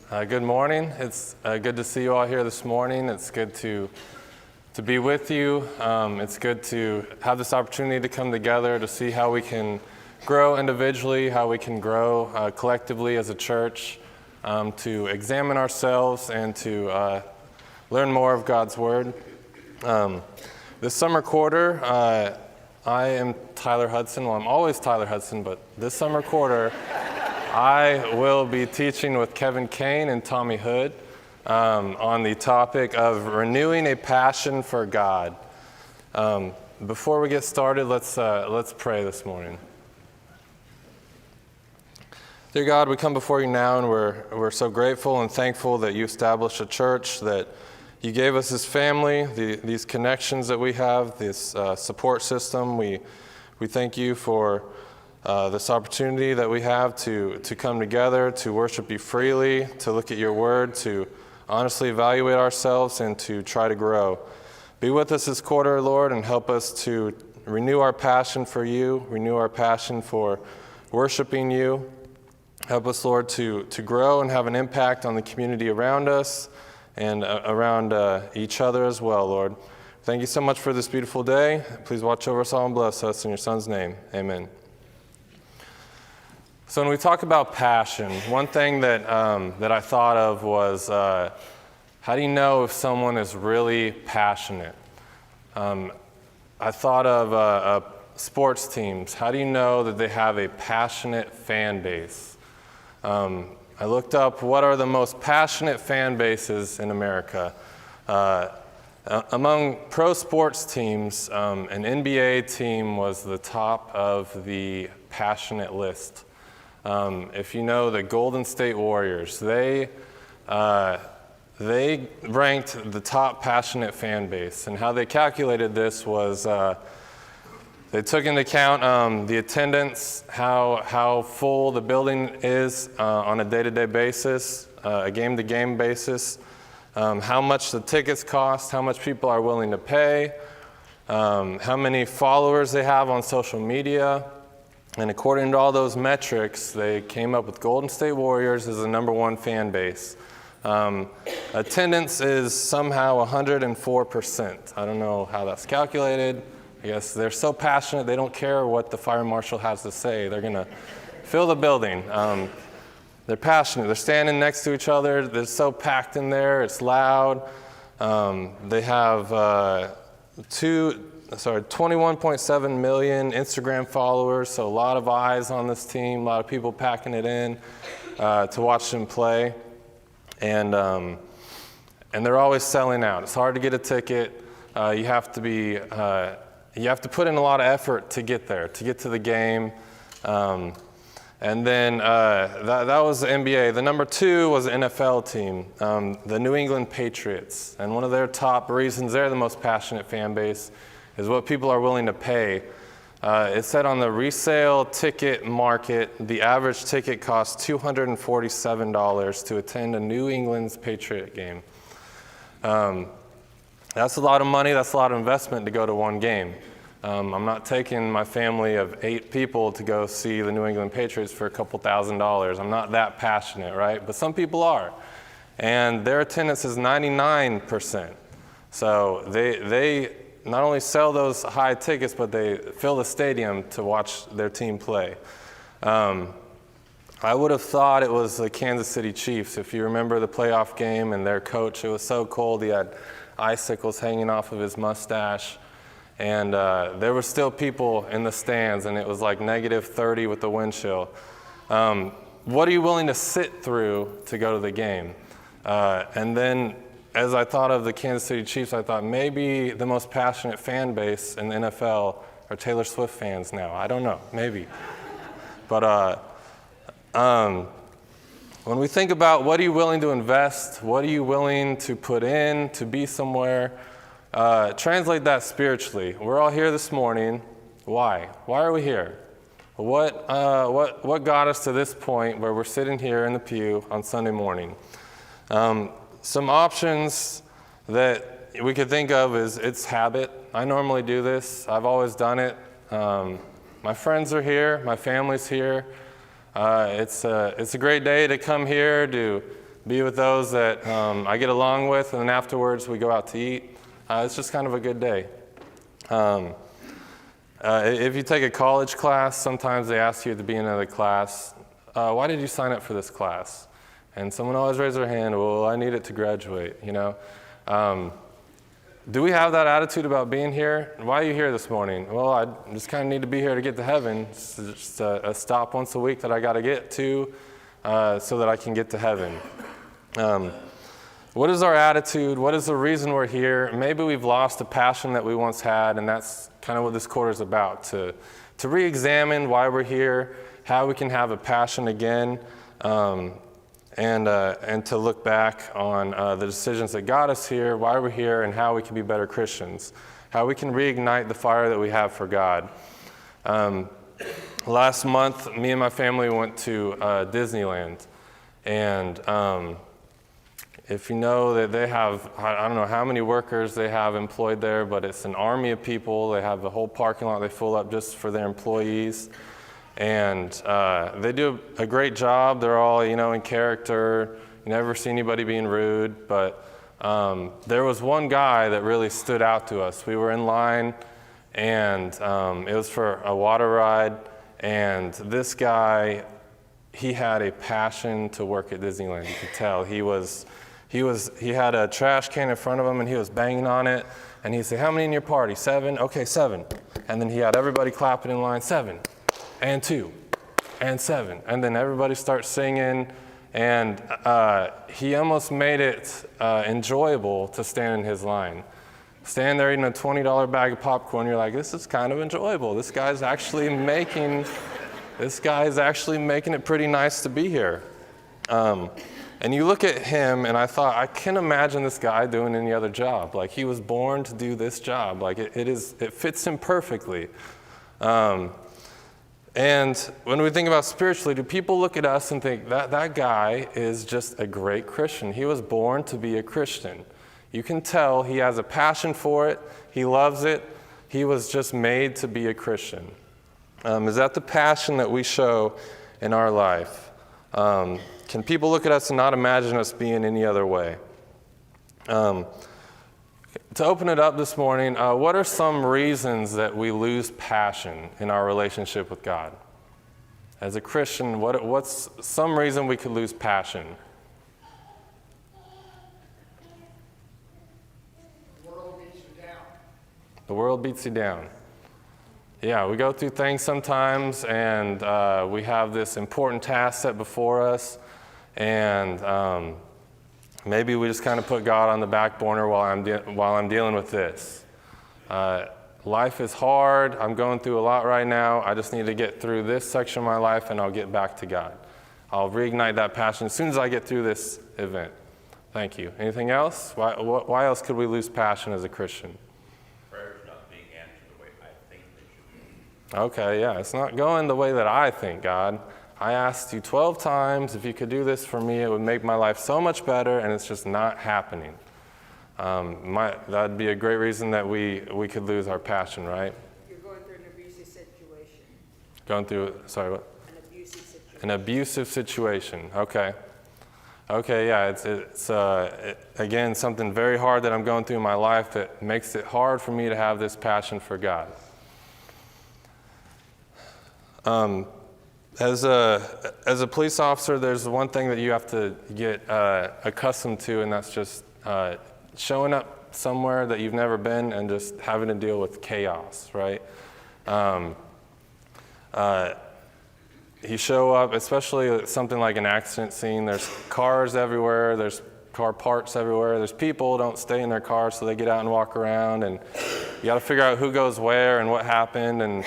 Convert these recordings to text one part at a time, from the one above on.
Good morning. It's good to see you all here this morning. It's good to be with you. It's good to have this opportunity to come together to see how we can grow individually, how we can grow collectively as a church, to examine ourselves and to learn more of God's Word. This summer quarter, I am Tyler Hudson. Well, I'm always Tyler Hudson, but this summer quarter, I will be teaching with Kevin Kane and Tommy Hood on the topic of renewing a passion for God. Before we get started, let's pray this morning. Dear God, we come before you now, and we're so grateful and thankful that you established a church, that you gave us this family, these connections that we have, this support system. We thank you for this opportunity that we have to come together, to worship you freely, to look at your word, to honestly evaluate ourselves, and to try to grow. Be with us this quarter, Lord, and help us to renew our passion for you, renew our passion for worshiping you. Help us, Lord, to grow and have an impact on the community around us and around each other as well, Lord. Thank you so much for this beautiful day. Please watch over us all and bless us in your Son's name. Amen. So when we talk about passion, one thing that I thought of was, how do you know if someone is really passionate? I thought of sports teams. How do you know that they have a passionate fan base? I looked up what are the most passionate fan bases in America. Among pro sports teams, an NBA team was the top of the passionate list. If you know the Golden State Warriors, they ranked the top passionate fan base, and how they calculated this was they took into account the attendance, how full the building is on a day-to-day basis, a game-to-game basis, how much the tickets cost, how much people are willing to pay, how many followers they have on social media. And according to all those metrics, they came up with Golden State Warriors as the number one fan base. Attendance is somehow 104%. I don't know how that's calculated. I guess they're so passionate, they don't care what the fire marshal has to say. They're going to fill the building. They're passionate. They're standing next to each other. They're so packed in there. It's loud. They have 21.7 million Instagram followers, so a lot of eyes on this team, a lot of people packing it in to watch them play. And they're always selling out. It's hard to get a ticket. You have to put in a lot of effort to get there, to get to the game. And then that was the NBA. The number two was the NFL team, the New England Patriots. And one of their top reasons they're the most passionate fan base is what people are willing to pay. It said on the resale ticket market, the average ticket costs $247 to attend a New England's Patriot game. That's a lot of money. That's a lot of investment to go to one game. I'm not taking my family of 8 people to go see the New England Patriots for a couple $1,000s. I'm not that passionate, right? But some people are. And their attendance is 99%. So they not only sell those high tickets, but they fill the stadium to watch their team play. I would have thought it was the Kansas City Chiefs. If you remember the playoff game and their coach, it was so cold he had icicles hanging off of his mustache. And there were still people in the stands, and it was like -30 with the wind chill. What are you willing to sit through to go to the game? And then as I thought of the Kansas City Chiefs, I thought maybe the most passionate fan base in the NFL are Taylor Swift fans now. I don't know, maybe. But when we think about what are you willing to invest, what are you willing to put in to be somewhere, translate that spiritually. We're all here this morning. Why? Why are we here? What got us to this point where we're sitting here in the pew on Sunday morning? Some options that we could think of is it's habit. I normally do this. I've always done it. My friends are here. My family's here. It's a great day to come here to be with those that I get along with, and then afterwards we go out to eat. It's just kind of a good day. If you take a college class, sometimes they ask you at the beginning of the class, why did you sign up for this class? And someone always raises their hand, well, I need it to graduate, you know. Do we have that attitude about being here? Why are you here this morning? Well, I just kind of need to be here to get to heaven. It's just a stop once a week that I got to get to so that I can get to heaven. What is our attitude? What is the reason we're here? Maybe we've lost a passion that we once had, and that's kind of what this quarter is about, to re-examine why we're here, how we can have a passion again, and to look back on the decisions that got us here, why we're here, and how we can be better Christians, how we can reignite the fire that we have for God. Last month, me and my family went to Disneyland, and if you know that they have, I don't know how many workers they have employed there, but it's an army of people. They have the whole parking lot they fill up just for their employees. And they do a great job. They're all, you know, in character. You never see anybody being rude. But there was one guy that really stood out to us. We were in line, and it was for a water ride. And this guy, he had a passion to work at Disneyland. You could tell. He had a trash can in front of him, and he was banging on it. And he'd say, how many in your party? 7? Okay, 7. And then he had everybody clapping in line, 7. And 2, and 7. And then everybody starts singing, and he almost made it enjoyable to stand in his line. Stand there eating a $20 bag of popcorn, you're like, this is kind of enjoyable. This guy's actually making it pretty nice to be here. And you look at him, and I thought, I can't imagine this guy doing any other job. Like, he was born to do this job. Like, it fits him perfectly. And when we think about spiritually, do people look at us and think that guy is just a great Christian? He was born to be a Christian. You can tell he has a passion for it. He loves it. He was just made to be a Christian. Is that the passion that we show in our life? Can people look at us and not imagine us being any other way? To open it up this morning, what are some reasons that we lose passion in our relationship with God? As a Christian, what's some reason we could lose passion? The world beats you down. The world beats you down. Yeah, we go through things sometimes, and we have this important task set before us, and maybe we just kind of put God on the back burner while I'm dealing with this. Life is hard. I'm going through a lot right now. I just need to get through this section of my life, and I'll get back to God. I'll reignite that passion as soon as I get through this event. Thank you. Anything else? Why else could we lose passion as a Christian? Prayers not being answered the way I think they should be. Okay, yeah. It's not going the way that I think, God. I asked you 12 times if you could do this for me. It would make my life so much better, and it's just not happening. That'd be a great reason that we could lose our passion, right? You're going through an abusive situation. What? An abusive situation. An abusive situation. Okay. Okay, yeah. It's again, something very hard that I'm going through in my life that makes it hard for me to have this passion for God. As a police officer, there's one thing that you have to get accustomed to, and that's just showing up somewhere that you've never been and just having to deal with chaos, right? You show up, especially something like an accident scene, there's cars everywhere, there's car parts everywhere, there's people don't stay in their cars, so they get out and walk around, and you got to figure out who goes where and what happened, and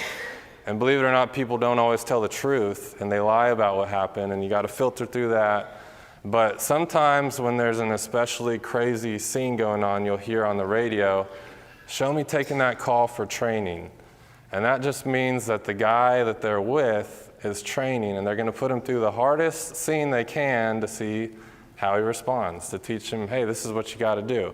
believe it or not, people don't always tell the truth, and they lie about what happened, and you got to filter through that. But sometimes when there's an especially crazy scene going on, you'll hear on the radio, show me taking that call for training. And that just means that the guy that they're with is training, and they're going to put him through the hardest scene they can to see how he responds, to teach him, hey, this is what you got to do.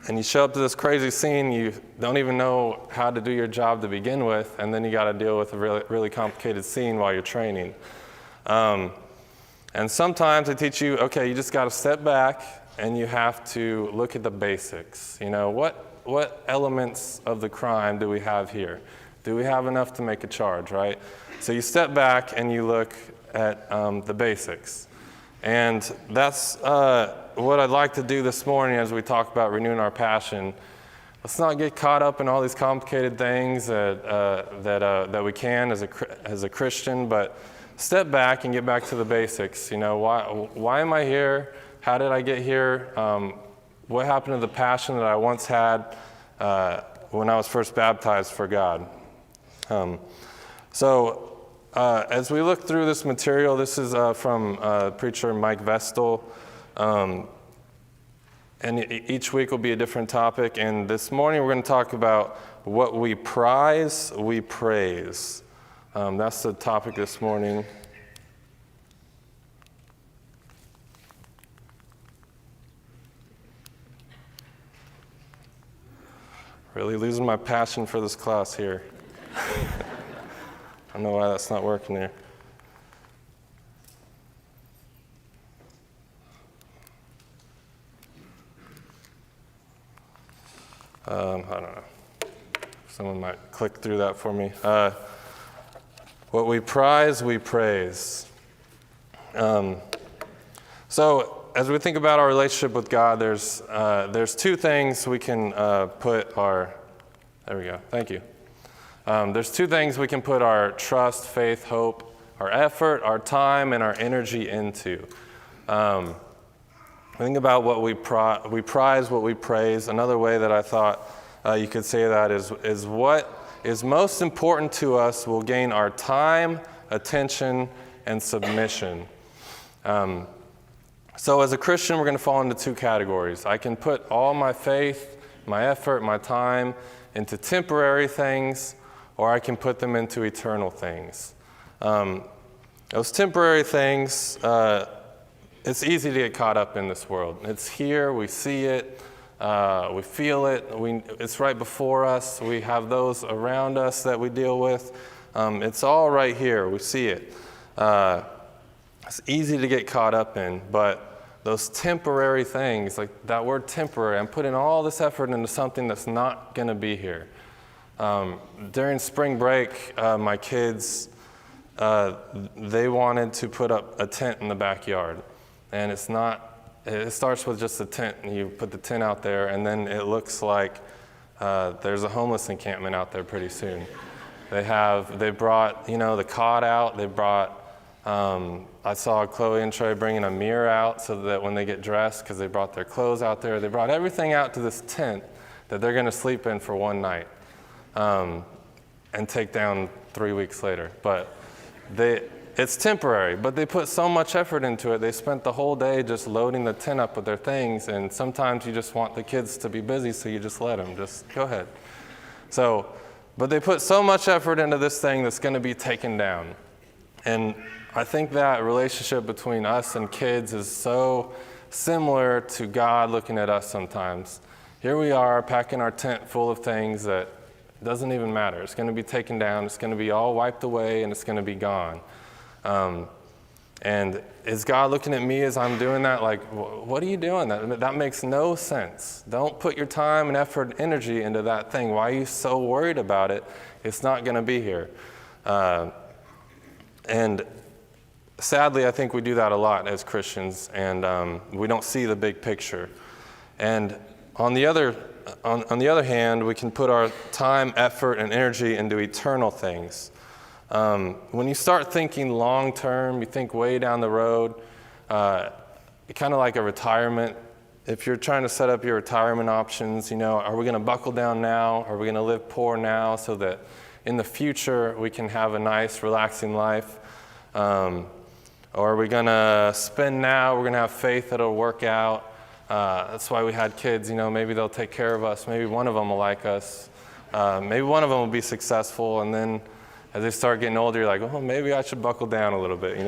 And you show up to this crazy scene, you don't even know how to do your job to begin with, and then you got to deal with a really, really complicated scene while you're training. And sometimes they teach you, okay, you just got to step back and you have to look at the basics. You know, what elements of the crime do we have here? Do we have enough to make a charge, right? So you step back and you look at the basics. And that's what I'd like to do this morning as we talk about renewing our passion. Let's not get caught up in all these complicated things that we can as a Christian, but step back and get back to the basics. You know, why am I here? How did I get here? What happened to the passion that I once had when I was first baptized for God? As we look through this material, this is from preacher Mike Vestal. And each week will be a different topic. And this morning we're going to talk about what we prize, we praise. That's the topic this morning. Really losing my passion for this class here. I don't know why that's not working here. I don't know. Someone might click through that for me. What we prize, we praise. So as we think about our relationship with God, there's two things we can put our, there we go, thank you. There's two things we can put our trust, faith, hope, our effort, our time, and our energy into. Think about what we prize, what we praise. Another way that I thought you could say that is what is most important to us will gain our time, attention, and submission. So as a Christian, we're going to fall into two categories. I can put all my faith, my effort, my time into temporary things, or I can put them into eternal things. Those temporary things, it's easy to get caught up in this world. It's here, we see it, we feel it, it's right before us, we have those around us that we deal with. It's all right here, we see it. It's easy to get caught up in, but those temporary things, like that word temporary, I'm putting all this effort into something that's not going to be here. During spring break, my kids, they wanted to put up a tent in the backyard. And it starts with just a tent, and you put the tent out there, and then it looks like there's a homeless encampment out there pretty soon. They brought, the cot out, they brought, I saw Chloe and Trey bringing a mirror out so that when they get dressed, because they brought their clothes out there, they brought everything out to this tent that they're going to sleep in for one night and take down 3 weeks later. But it's temporary, but they put so much effort into it. They spent the whole day just loading the tent up with their things, and sometimes you just want the kids to be busy, so you just let them. Just go ahead. But they put so much effort into this thing that's going to be taken down. And I think that relationship between us and kids is so similar to God looking at us sometimes. Here we are packing our tent full of things that doesn't even matter. It's going to be taken down, it's going to be all wiped away, and it's going to be gone. And is God looking at me as I'm doing that? Like, what are you doing? That makes no sense. Don't put your time and effort and energy into that thing. Why are you so worried about it? It's not going to be here. And sadly, I think we do that a lot as Christians, and we don't see the big picture. And on the other hand, we can put our time, effort, and energy into eternal things. When you start thinking long term, you think way down the road, kind of like a retirement. If you're trying to set up your retirement options, are we going to buckle down now? Are we going to live poor now so that in the future we can have a nice, relaxing life? Or are we going to spend now? We're going to have faith that it'll work out. That's why we had kids. Maybe they'll take care of us. Maybe one of them will like us. Maybe one of them will be successful, and then as they start getting older, you're like, oh, maybe I should buckle down a little bit,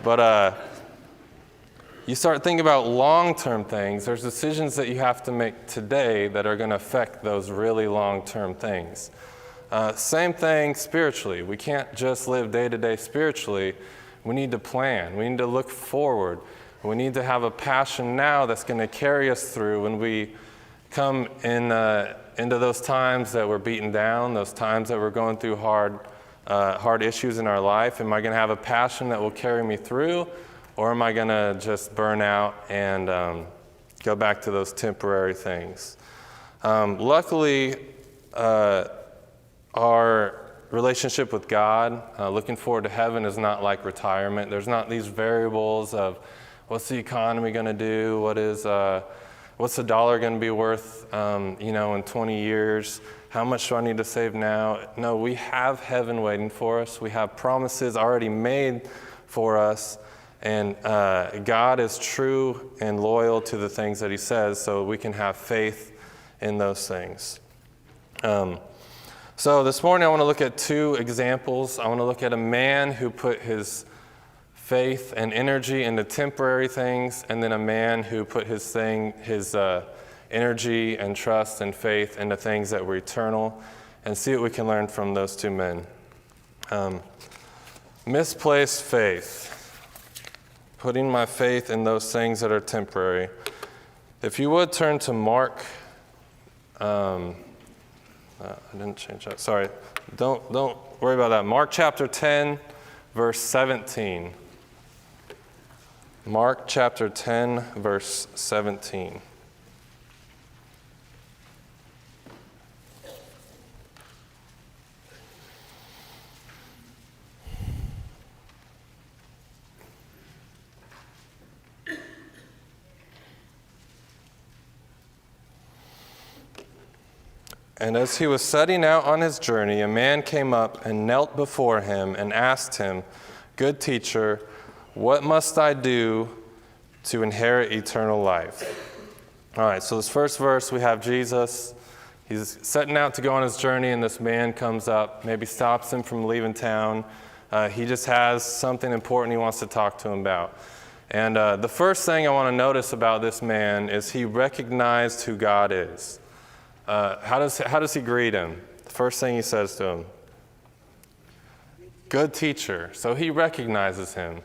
But you start thinking about long-term things. There's decisions that you have to make today that are going to affect those really long-term things. Same thing spiritually. We can't just live day-to-day spiritually. We need to plan. We need to look forward. We need to have a passion now that's going to carry us through when we come into those times that we're beaten down, those times that we're going through hard issues in our life. Am I going to have a passion that will carry me through, or am I going to just burn out and go back to those temporary things? Luckily, our relationship with God, looking forward to heaven, is not like retirement. There's not these variables of what's the economy going to do, what's the dollar going to be worth, in 20 years, how much do I need to save now? No, we have heaven waiting for us. We have promises already made for us, and God is true and loyal to the things that he says, so we can have faith in those things. So this morning I want to look at two examples. I want to look at a man who put his faith and energy into temporary things, and then a man who put his energy and trust and faith into things that were eternal, and see what we can learn from those two men. Misplaced faith. Putting my faith in those things that are temporary. If you would turn to Mark. I didn't change that. Sorry. Don't worry about that. Mark chapter 10, verse 17. Mark chapter 10, verse 17. And as he was setting out on his journey, a man came up and knelt before him and asked him, "Good teacher, what must I do to inherit eternal life?" All right, so this first verse, we have Jesus. He's setting out to go on his journey, and this man comes up, maybe stops him from leaving town. He just has something important he wants to talk to him about. And the first thing I want to notice about this man is he recognized who God is. How does he greet him? The first thing he says to him, "Good teacher." So he recognizes him.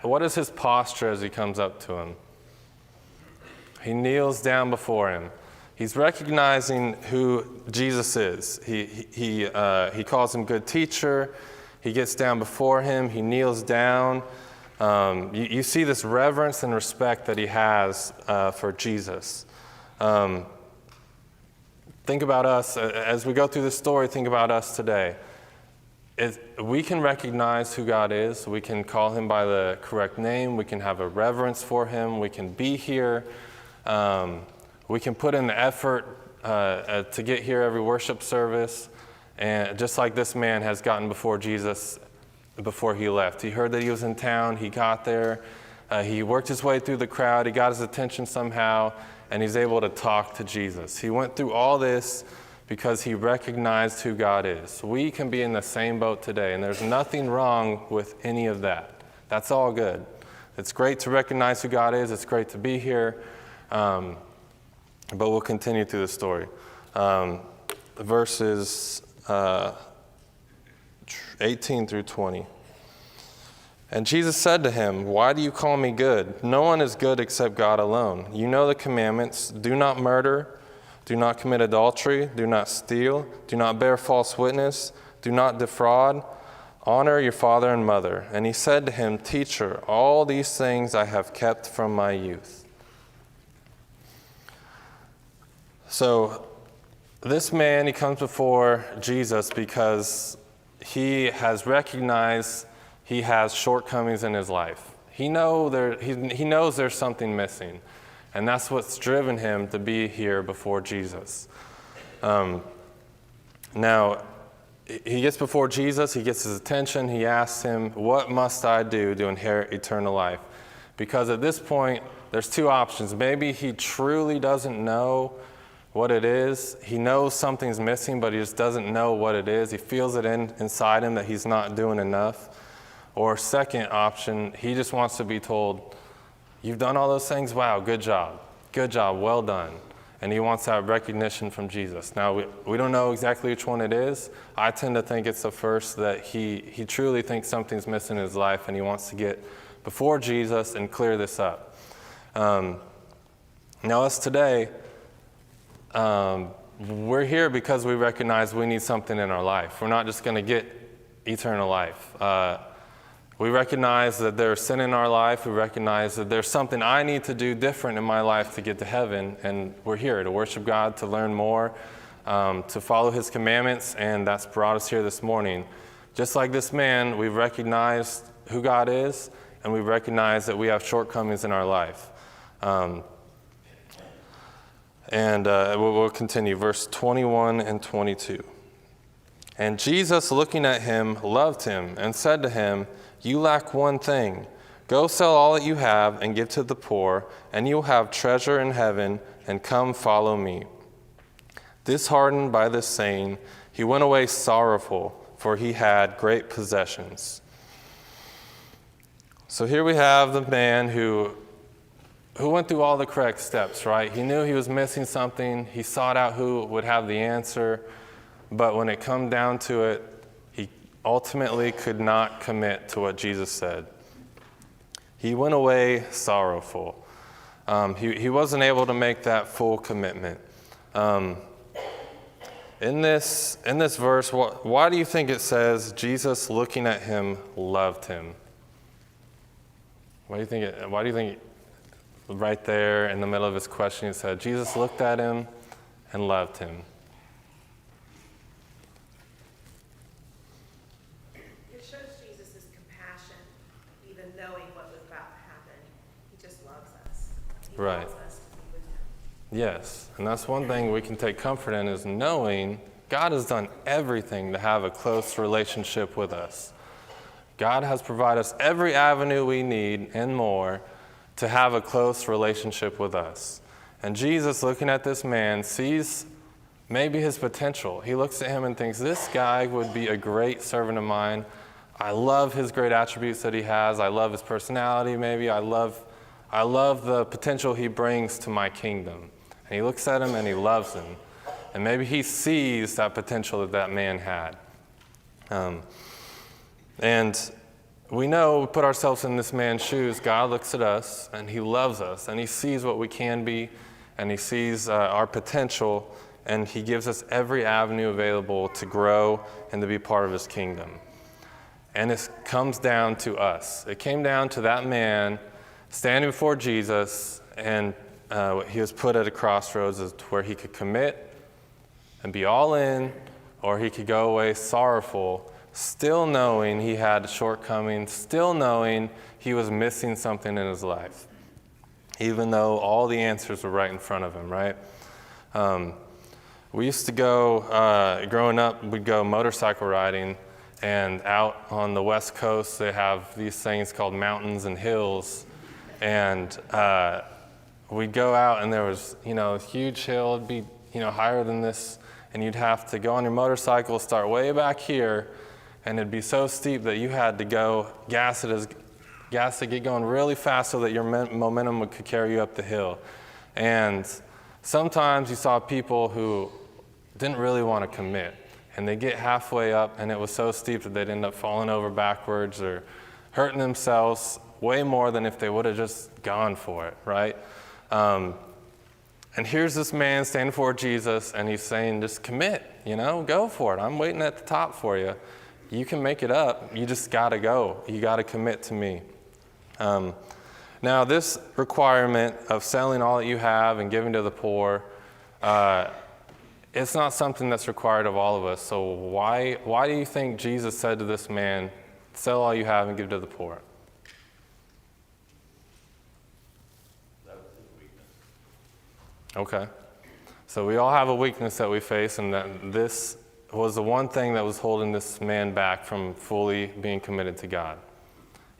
What is his posture as he comes up to him? He kneels down before him. He's recognizing who Jesus is. He calls him good teacher. He gets down before him. He kneels down. You see this reverence and respect that he has for Jesus. Think about us, as we go through this story, think about us today. We can recognize who God is. We can call him by the correct name. We can have a reverence for him. We can be here. We can put in the effort to get here every worship service. And just like this man has gotten before Jesus before he left. He heard that he was in town. He got there. He worked his way through the crowd. He got his attention somehow. And he's able to talk to Jesus. He went through all this because he recognized who God is. We can be in the same boat today, and there's nothing wrong with any of that. That's all good. It's great to recognize who God is. It's great to be here. But we'll continue through the story. Verses 18 through 20. And Jesus said to him, "Why do you call me good? No one is good except God alone. You know the commandments: do not murder, do not commit adultery, do not steal, do not bear false witness, do not defraud, honor your father and mother." And he said to him, "Teacher, all these things I have kept from my youth." So this man, he comes before Jesus because he has recognized he has shortcomings in his life. He knows there's something missing, and that's what's driven him to be here before Jesus. Now, he gets before Jesus, he gets his attention, he asks him, "What must I do to inherit eternal life?" Because at this point, there's two options. Maybe he truly doesn't know what it is. He knows something's missing, but he just doesn't know what it is. He feels it inside him that he's not doing enough. Or second option, he just wants to be told, "You've done all those things? Wow, good job, well done." and he wants to have recognition from Jesus. Now, we don't know exactly which one it is. I tend to think it's the first, that he truly thinks something's missing in his life, and he wants to get before Jesus and clear this up. Now, us today, we're here because we recognize we need something in our life. We're not just going to get eternal life. We recognize that there's sin in our life. We recognize that there's something I need to do different in my life to get to heaven. And we're here to worship God, to learn more, to follow his commandments. And that's brought us here this morning. Just like this man, we've recognized who God is, and we recognize that we have shortcomings in our life. We'll continue. Verse 21 and 22. And Jesus, looking at him, loved him and said to him, "You lack one thing. Go sell all that you have and give to the poor, and you will have treasure in heaven, and come follow me." Disheartened by this saying, he went away sorrowful, for he had great possessions. So here we have the man who went through all the correct steps, right? He knew he was missing something. He sought out who would have the answer. But when it come down to it, he ultimately could not commit to what Jesus said. He went away sorrowful. He wasn't able to make that full commitment. In this verse, why do you think it says Jesus, looking at him, loved him? Why do you think right there in the middle of his question it said Jesus looked at him and loved him? Right. Wants us to be with him. Yes, and that's one thing we can take comfort in, is knowing God has done everything to have a close relationship with us. God has provided us every avenue we need and more to have a close relationship with us. And Jesus, looking at this man, sees maybe his potential. He looks at him and thinks, this guy would be a great servant of mine. I love his great attributes that he has. I love his personality maybe. I love the potential he brings to my kingdom. And he looks at him and he loves him. And maybe he sees that potential that man had. And we know, we put ourselves in this man's shoes. God looks at us and he loves us. And he sees what we can be. And he sees our potential. And he gives us every avenue available to grow and to be part of his kingdom. And it comes down to us. It came down to that man standing before Jesus, and he was put at a crossroads as to where he could commit and be all in, or he could go away sorrowful, still knowing he had shortcomings, still knowing he was missing something in his life, even though all the answers were right in front of him, right? We used to go, growing up, we'd go motorcycle riding, and out on the West Coast, they have these things called mountains and hills. And we'd go out, and there was, a huge hill. It'd be, higher than this, and you'd have to go on your motorcycle, start way back here, and it'd be so steep that you had to go gas it, get going really fast so that your momentum could carry you up the hill. And sometimes you saw people who didn't really want to commit, and they get halfway up, and it was so steep that they'd end up falling over backwards or hurting themselves way more than if they would have just gone for it, right? And here's this man standing before Jesus, and he's saying, just commit, go for it. I'm waiting at the top for you. You can make it up. You just got to go. You got to commit to me. Now, this requirement of selling all that you have and giving to the poor, it's not something that's required of all of us. So why do you think Jesus said to this man, sell all you have and give to the poor? Okay. So we all have a weakness that we face, and that this was the one thing that was holding this man back from fully being committed to God.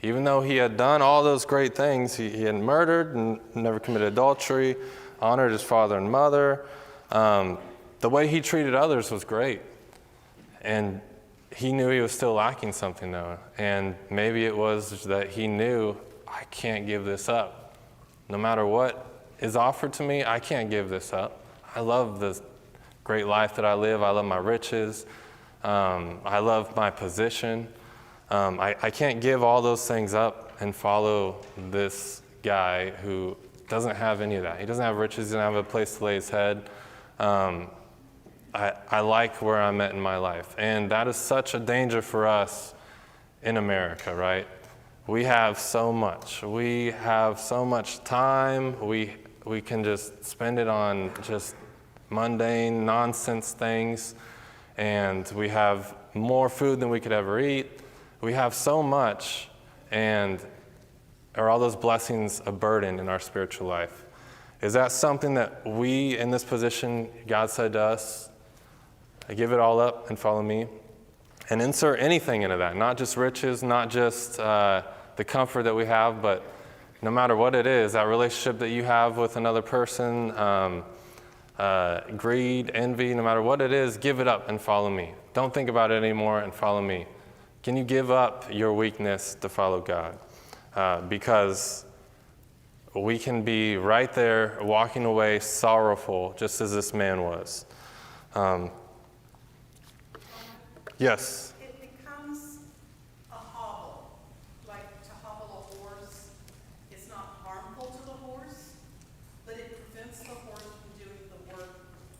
Even though he had done all those great things, he had murdered and never committed adultery, honored his father and mother. The way he treated others was great. And he knew he was still lacking something, though. And maybe it was that he knew, I can't give this up. No matter what is offered to me, I can't give this up. I love the great life that I live. I love my riches. I love my position. I can't give all those things up and follow this guy who doesn't have any of that. He doesn't have riches. He doesn't have a place to lay his head. I like where I'm at in my life. And that is such a danger for us in America, right? We have so much. We have so much time. We can just spend it on just mundane, nonsense things. And we have more food than we could ever eat. We have so much. And are all those blessings a burden in our spiritual life? Is that something that we in this position, God said to us, give it all up and follow me? And insert anything into that, not just riches, not just the comfort that we have, but no matter what it is, that relationship that you have with another person, greed, envy, no matter what it is, give it up and follow me. Don't think about it anymore and follow me. Can you give up your weakness to follow God? Because we can be right there walking away sorrowful, just as this man was. Yes? It becomes a hobble, like to hobble a horse. It's not harmful to the horse, but it prevents the horse from doing the work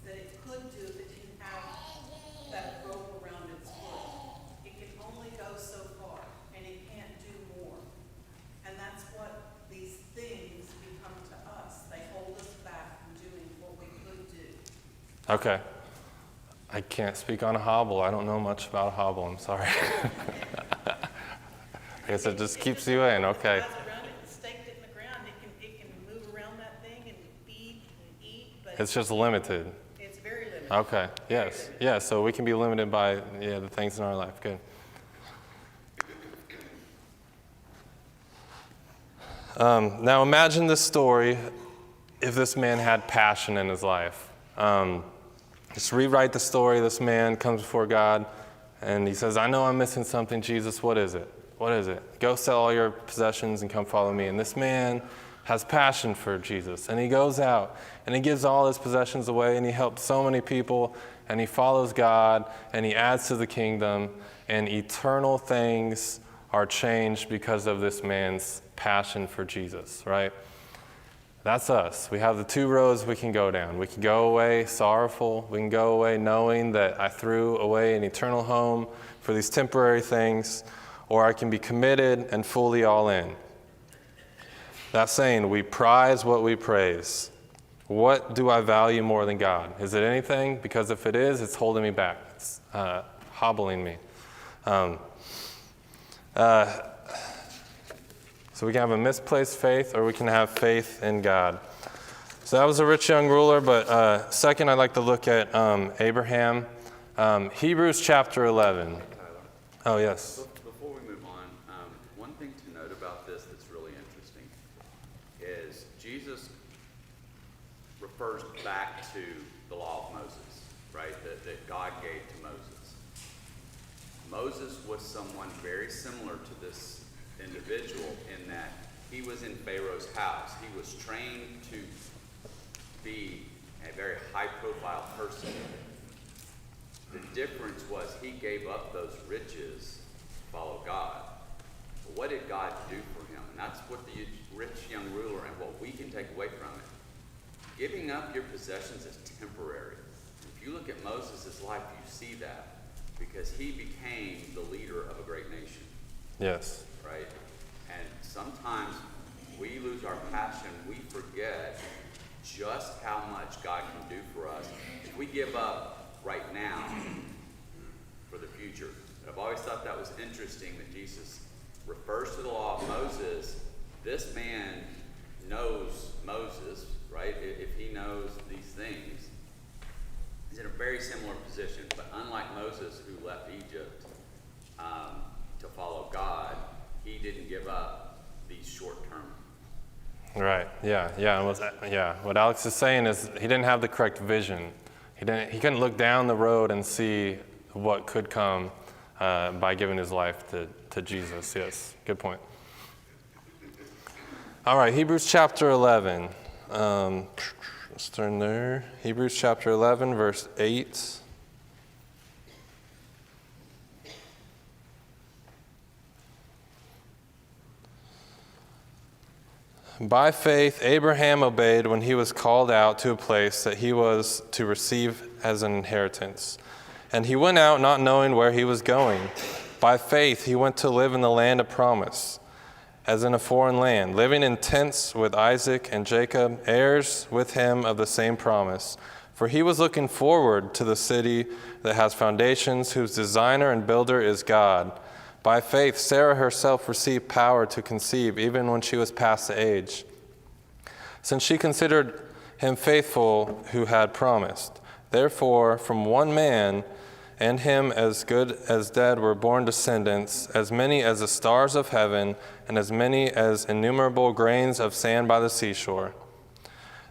that it could do if it didn't have that rope around its foot. It can only go so far, and it can't do more. And that's what these things become to us. They hold us back from doing what we could do. Okay. I can't speak on a hobble. I don't know much about a hobble. I'm sorry. I guess it just keeps you in. Okay. It goes around it and staked it in the ground. It can move around that thing and feed and eat, but It's just limited. it's very limited. Okay. Yes. Yeah. So we can be limited by the things in our life. Good. Now imagine this story if this man had passion in his life. Just rewrite the story. This man comes before God, and he says, I know I'm missing something, Jesus. What is it? What is it? Go sell all your possessions and come follow me. And this man has passion for Jesus, and he goes out, and he gives all his possessions away, and he helps so many people, and he follows God, and he adds to the kingdom, and eternal things are changed because of this man's passion for Jesus, right? That's us. We have the two roads we can go down. We can go away sorrowful. We can go away knowing that I threw away an eternal home for these temporary things, or I can be committed and fully all in. That saying, we prize what we praise. What do I value more than God? Is it anything? Because if it is, it's holding me back. It's hobbling me. So we can have a misplaced faith, or we can have faith in God. So that was a rich young ruler, but second I'd like to look at Abraham. Hebrews chapter 11. Oh, yes. Before we move on, one thing to note about this that's really interesting is Jesus refers back to the law of Moses, right, that God gave to Moses. Moses was someone very similar to this individual in that he was in Pharaoh's house. He was trained to be a very high-profile person. The difference was he gave up those riches to follow God. But what did God do for him? And that's what the rich young ruler and what we can take away from it. Giving up your possessions is temporary. If you look at Moses' life, you see that because he became the leader of a great nation. Yes. Right? And sometimes we lose our passion. We forget just how much God can do for us if we give up right now for the future. But I've always thought that was interesting that Jesus refers to the law of Moses. This man knows Moses, right? If he knows these things, he's in a very similar position. But unlike Moses, who left Egypt to follow God, he didn't give up these short-term. Right. Yeah. What Alex is saying is he didn't have the correct vision. He couldn't look down the road and see what could come by giving his life to Jesus. Yes. Good point. All right. Hebrews chapter 11. Let's turn there. Hebrews chapter 11, verse 8. By faith, Abraham obeyed when he was called out to a place that he was to receive as an inheritance. And he went out not knowing where he was going. By faith, he went to live in the land of promise, as in a foreign land, living in tents with Isaac and Jacob, heirs with him of the same promise. For he was looking forward to the city that has foundations, whose designer and builder is God. By faith, Sarah herself received power to conceive, even when she was past the age, since she considered him faithful who had promised. Therefore, from one man, and him as good as dead, were born descendants, as many as the stars of heaven, and as many as innumerable grains of sand by the seashore.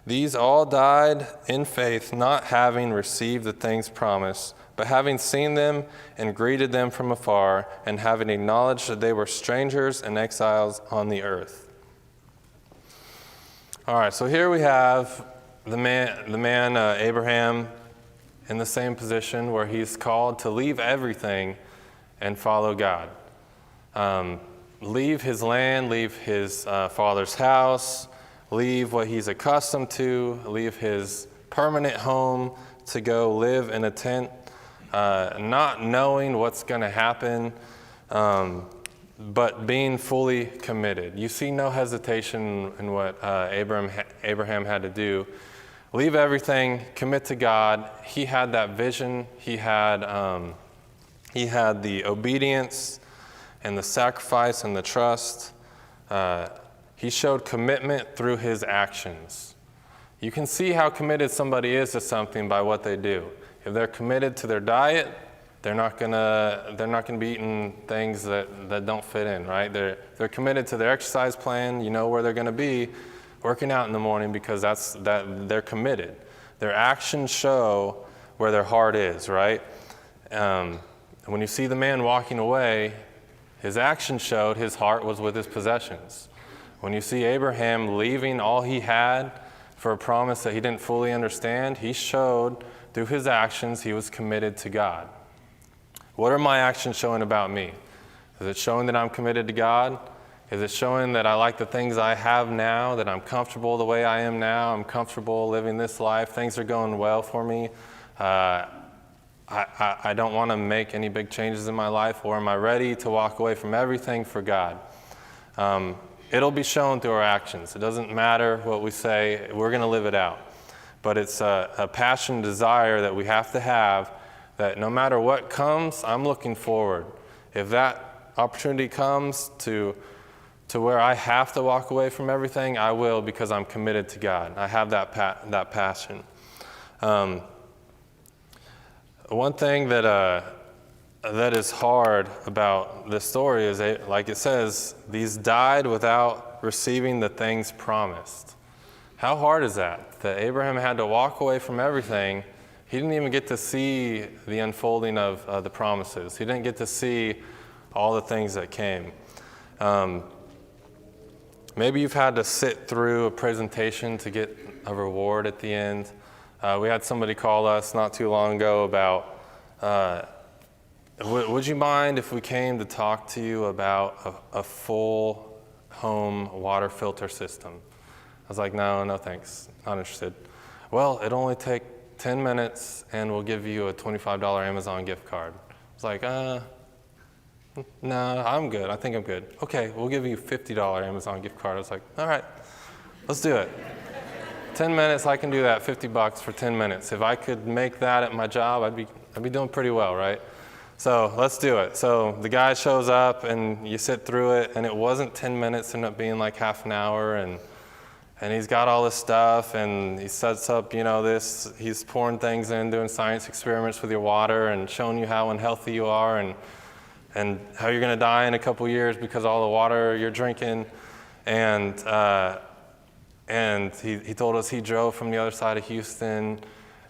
These all died in faith, not having received the things promised, but having seen them and greeted them from afar, and having acknowledged that they were strangers and exiles on the earth. All right, so here we have the man Abraham, in the same position where he's called to leave everything and follow God. Leave his land, leave his father's house, leave what he's accustomed to, leave his permanent home to go live in a tent, not knowing what's going to happen, but being fully committed. You see no hesitation in what Abraham had to do. Leave everything, commit to God. He had that vision. He had the obedience and the sacrifice and the trust. He showed commitment through his actions. You can see how committed somebody is to something by what they do. If they're committed to their diet, they're not gonna be eating things that don't fit in, right? They're committed to their exercise plan. You know where they're gonna be working out in the morning because they're committed. Their actions show where their heart is, right? When you see the man walking away, his actions showed his heart was with his possessions. When you see Abraham leaving all he had for a promise that he didn't fully understand, he showed through his actions he was committed to God. What are my actions showing about me? Is it showing that I'm committed to God? Is it showing that I like the things I have now, that I'm comfortable the way I am now, I'm comfortable living this life, things are going well for me, I don't want to make any big changes in my life, or am I ready to walk away from everything for God? It'll be shown through our actions. It doesn't matter what we say, we're going to live it out. But it's a passion, desire that we have to have, that no matter what comes, I'm looking forward. If that opportunity comes to where I have to walk away from everything, I will, because I'm committed to God. I have that passion. One thing that is hard about this story is, like it says, these died without receiving the things promised. How hard is that? That Abraham had to walk away from everything. He didn't even get to see the unfolding of the promises. He didn't get to see all the things that came. Maybe you've had to sit through a presentation to get a reward at the end. We had somebody call us not too long ago about, would you mind if we came to talk to you about a full home water filter system? I was like, no thanks, not interested. Well, it'll only take 10 minutes and we'll give you a $25 Amazon gift card. I was like, no, I'm good. I think I'm good. Okay, we'll give you a $50 Amazon gift card. I was like, all right, let's do it. 10 minutes, I can do that, $50 for 10 minutes. If I could make that at my job, I'd be doing pretty well, right? So let's do it. So the guy shows up and you sit through it, and it wasn't 10 minutes, it ended up being like half an hour, and he's got all this stuff, and he sets up, he's pouring things in, doing science experiments with your water and showing you how unhealthy you are and how you're going to die in a couple years because of all the water you're drinking. And he told us he drove from the other side of Houston,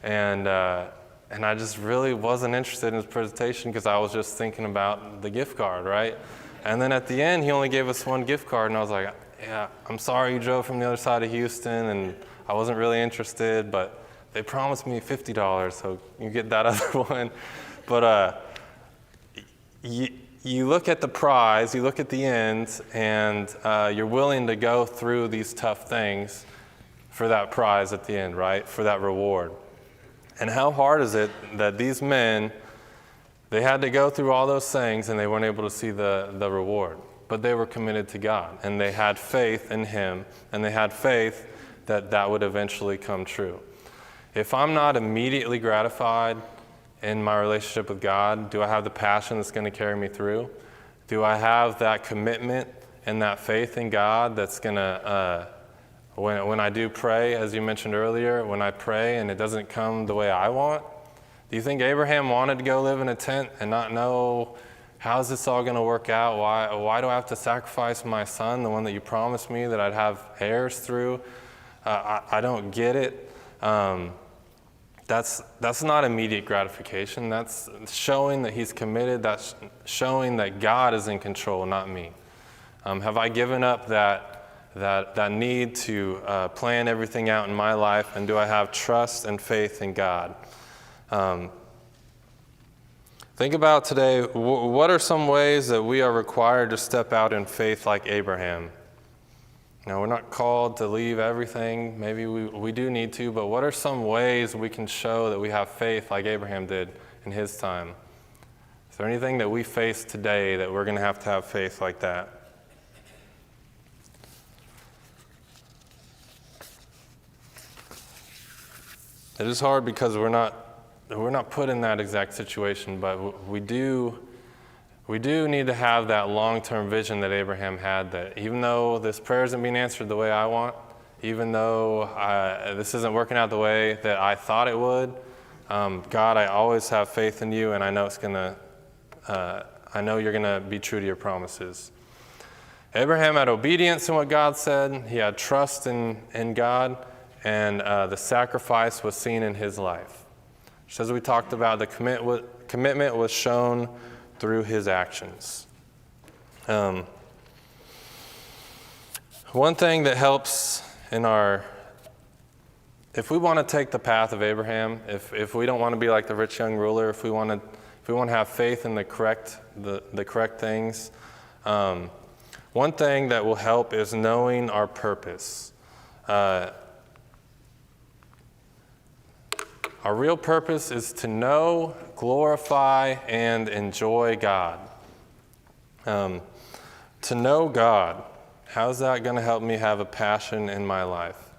and I just really wasn't interested in his presentation because I was just thinking about the gift card, right? And then at the end, he only gave us one gift card, and I was like, yeah, I'm sorry you drove from the other side of Houston, and I wasn't really interested, but they promised me $50, so you get that other one. But you look at the prize, you look at the end, and you're willing to go through these tough things for that prize at the end, right? For that reward. And how hard is it that these men, they had to go through all those things and they weren't able to see the reward. But they were committed to God, and they had faith in Him, and they had faith that that would eventually come true. If I'm not immediately gratified in my relationship with God, do I have the passion that's going to carry me through? Do I have that commitment and that faith in God that's going to, when I do pray, as you mentioned earlier, when I pray and it doesn't come the way I want? Do you think Abraham wanted to go live in a tent and not know, how's this all going to work out? Why do I have to sacrifice my son, the one that you promised me that I'd have heirs through? I don't get it. That's not immediate gratification. That's showing that he's committed. That's showing that God is in control, not me. Have I given up that need to plan everything out in my life, and do I have trust and faith in God? Think about today, what are some ways that we are required to step out in faith like Abraham? Now, we're not called to leave everything. Maybe we do need to, but what are some ways we can show that we have faith like Abraham did in his time? Is there anything that we face today that we're going to have faith like that? It is hard because we're not put in that exact situation, but we do need to have that long-term vision that Abraham had, that even though this prayer isn't being answered the way I want, even though this isn't working out the way that I thought it would, God, I always have faith in you, and I know I know you're gonna be true to your promises. Abraham had obedience in what God said. He had trust in God, and the sacrifice was seen in his life. Just as we talked about, the commitment was shown through his actions. One thing that helps if we want to take the path of Abraham, if we don't want to be like the rich young ruler, if we want to have faith in the correct things, one thing that will help is knowing our purpose. Our real purpose is to know, glorify, and enjoy God. To know God, how's that going to help me have a passion in my life?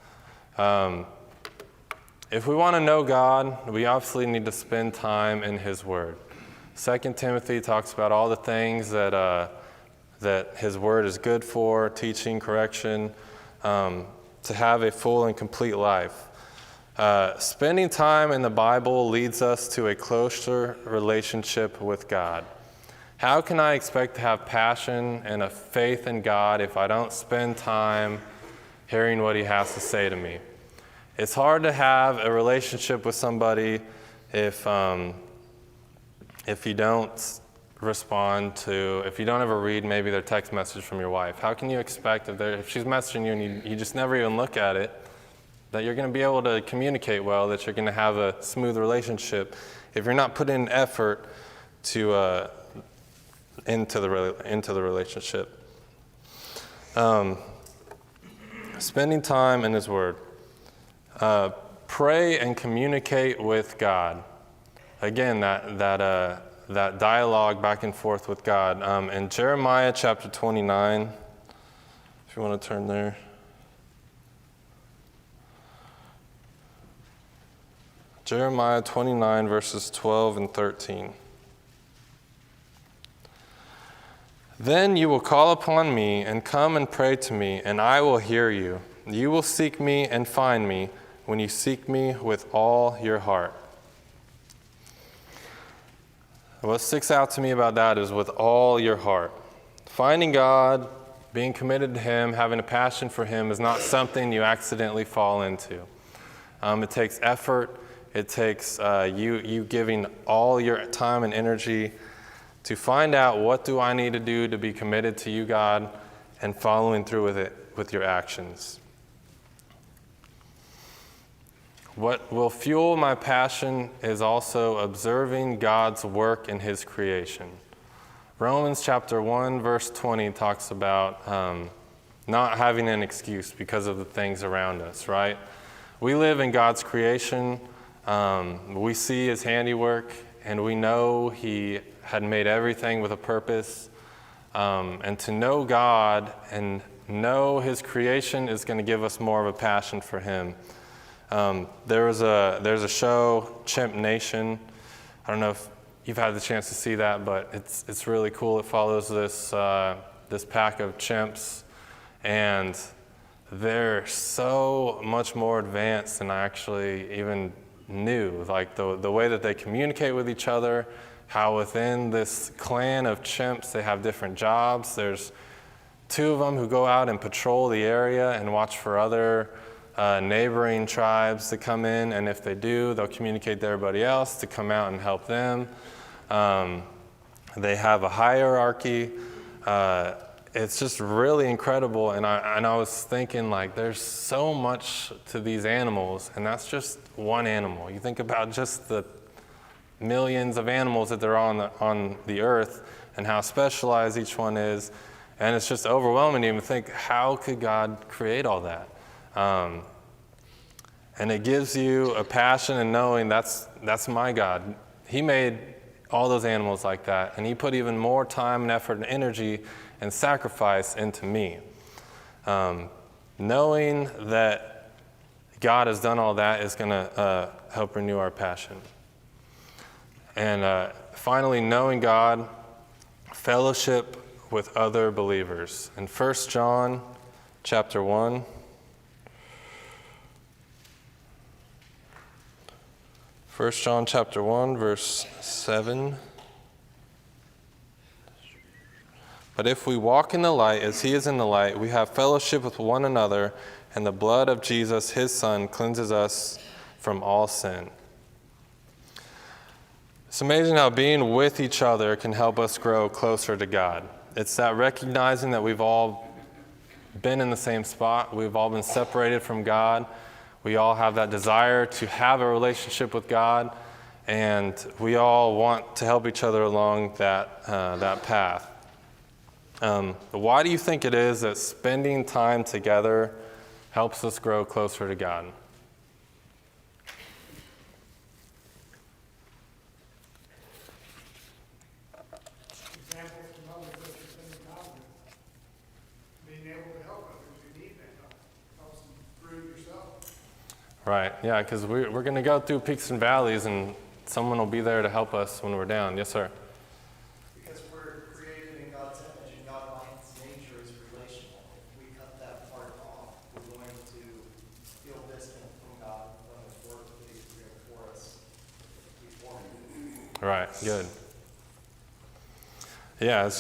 If we want to know God, we obviously need to spend time in His Word. 2 Timothy talks about all the things that His Word is good for, teaching, correction, to have a full and complete life. Spending time in the Bible leads us to a closer relationship with God. How can I expect to have passion and a faith in God if I don't spend time hearing what He has to say to me? It's hard to have a relationship with somebody if you don't if you don't ever read maybe their text message from your wife. How can you expect if she's messaging you and you just never even look at it, that you're going to be able to communicate well, that you're going to have a smooth relationship if you're not putting in effort into the relationship? Spending time in His Word. Pray and communicate with God. Again, that dialogue back and forth with God. In Jeremiah chapter 29, if you want to turn there. Jeremiah 29, verses 12 and 13. Then you will call upon me and come and pray to me, and I will hear you. You will seek me and find me when you seek me with all your heart. What sticks out to me about that is with all your heart. Finding God, being committed to Him, having a passion for Him is not something you accidentally fall into. It takes effort. It takes you giving all your time and energy to find out, what do I need to do to be committed to you, God, and following through with it with your actions. what will fuel my passion is also observing God's work in his creation. Romans chapter 1, verse 20 talks about not having an excuse because of the things around us, right? We live in God's creation. We see his handiwork, and we know he had made everything with a purpose. And to know God and know his creation is going to give us more of a passion for him. There's a show, Chimp Nation. I don't know if you've had the chance to see that, but it's really cool. It follows this pack of chimps, and they're so much more advanced than I actually even knew. Like the way that they communicate with each other, how within this clan of chimps they have different jobs. There's 2 of them who go out and patrol the area and watch for other neighboring tribes to come in, and if they do, they'll communicate to everybody else to come out and help them. They have a hierarchy. It's just really incredible, and I was thinking, like, there's so much to these animals, and that's just one animal. You think about just the millions of animals that there are on the earth and how specialized each one is, and it's just overwhelming to even think, how could God create all that? And it gives you a passion in knowing that's my God. He made all those animals like that, and he put even more time and effort and energy and sacrifice into me. Knowing that God has done all that is going to help renew our passion. And finally, knowing God, fellowship with other believers. In 1 John chapter 1, verse 7. But if we walk in the light as he is in the light, we have fellowship with one another, and the blood of Jesus, his Son, cleanses us from all sin. It's amazing how being with each other can help us grow closer to God. It's that recognizing that we've all been in the same spot. We've all been separated from God. We all have that desire to have a relationship with God, and we all want to help each other along that path. Why do you think it is that spending time together helps us grow closer to God? Example from others that you're spending time with. Being able to help others who need that helps improve yourself. Right, yeah, because we're going to go through peaks and valleys, and someone will be there to help us when we're down. Yes, sir. Because we're created in God's image, and God's nature is relational. If we cut that part off, we're going to feel distant from God from His work that He's doing for us before Him. Right, good. Yeah, it's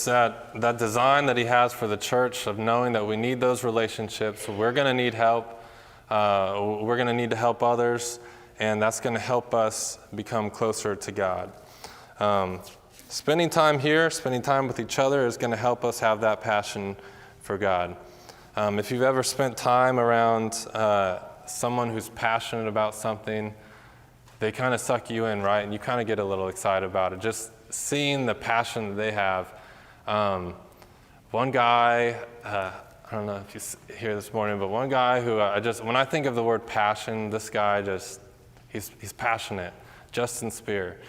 that design that he has for the church of knowing that we need those relationships. We're going to need help. We're going to need to help others, and that's going to help us become closer to God. Spending time here, spending time with each other is going to help us have that passion for God. If you've ever spent time around someone who's passionate about something, they kind of suck you in, right? And you kind of get a little excited about it. Just seeing the passion that they have. One guy, I don't know if you hear this morning, but one guy who when I think of the word passion, this guy he's passionate. Justin Spear.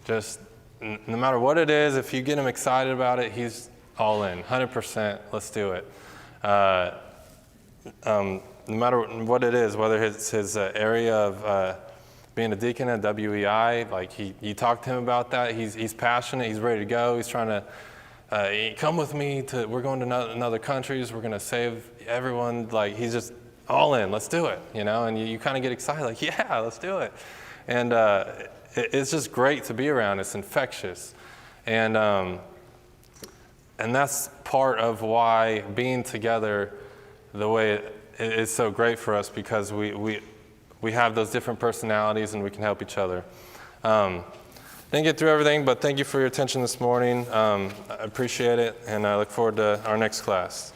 Just no matter what it is, if you get him excited about it, he's all in, 100%, let's do it. No matter what it is, whether it's his area of being a deacon at WEI, like you talk to him about that, he's passionate, he's ready to go, he's trying to come with me we're going to other countries, we're going to save everyone, like he's just all in, let's do it, and you kind of get excited, like, yeah, let's do it. And it's just great to be around, it's infectious. And that's part of why being together the way it is so great for us, because we have those different personalities and we can help each other. Didn't get through everything, but thank you for your attention this morning. I appreciate it, and I look forward to our next class.